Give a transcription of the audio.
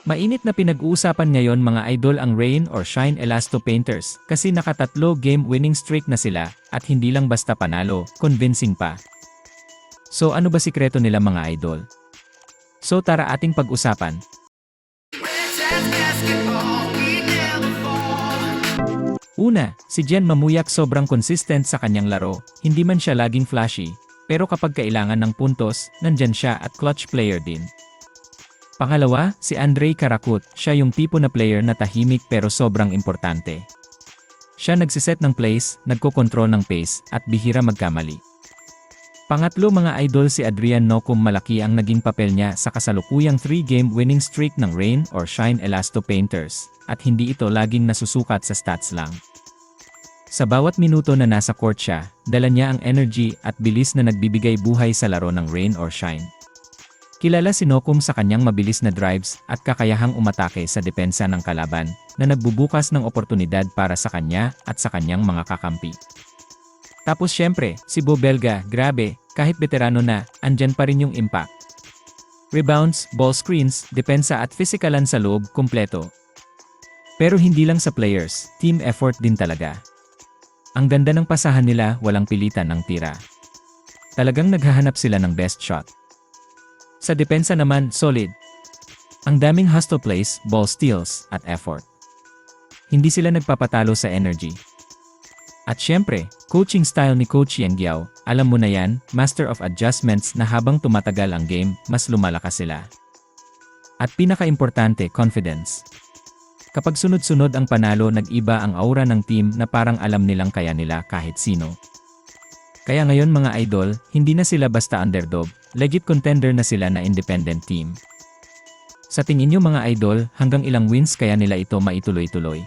Mainit na pinag-uusapan ngayon mga idol ang Rain or Shine Elasto Painters kasi nakatatlo game winning streak na sila at hindi lang basta panalo, convincing pa. So ano ba sikreto nila mga idol? So tara ating pag-usapan. Una, si Jen Mamuyak sobrang consistent sa kanyang laro, hindi man siya laging flashy, pero kapag kailangan ng puntos, nandyan siya at clutch player din. Pangalawa, si Andrei Karakut, siya yung tipo na player na tahimik pero sobrang importante. Siya nagsiset ng plays, nagkokontrol ng pace, at bihira magkamali. Pangatlo mga idol si Adrian Nocum, malaki ang naging papel niya sa kasalukuyang 3-game winning streak ng Rain or Shine Elasto Painters, at hindi ito laging nasusukat sa stats lang. Sa bawat minuto na nasa court siya, dala niya ang energy at bilis na nagbibigay buhay sa laro ng Rain or Shine. Kilala si Nocum sa kanyang mabilis na drives at kakayahang umatake sa depensa ng kalaban na nagbubukas ng oportunidad para sa kanya at sa kanyang mga kakampi. Tapos syempre, si Bo Belga, grabe, kahit veterano na, andyan pa rin yung impact. Rebounds, ball screens, depensa at pisikalan sa loob, kumpleto. Pero hindi lang sa players, team effort din talaga. Ang ganda ng pasahan nila, walang pilitan ng tira. Talagang naghahanap sila ng best shot. Sa depensa naman, solid. Ang daming hustle plays, ball steals, at effort. Hindi sila nagpapatalo sa energy. At syempre, coaching style ni Coach Yang Giao, alam mo na yan, master of adjustments na habang tumatagal ang game, mas lumalakas sila. At pinaka-importante, confidence. Kapag sunod-sunod ang panalo, nag-iba ang aura ng team na parang alam nilang kaya nila kahit sino. Kaya ngayon mga idol, hindi na sila basta underdog, legit contender na sila na independent team. Sa tingin nyo mga idol, hanggang ilang wins kaya nila ito maituloy-tuloy?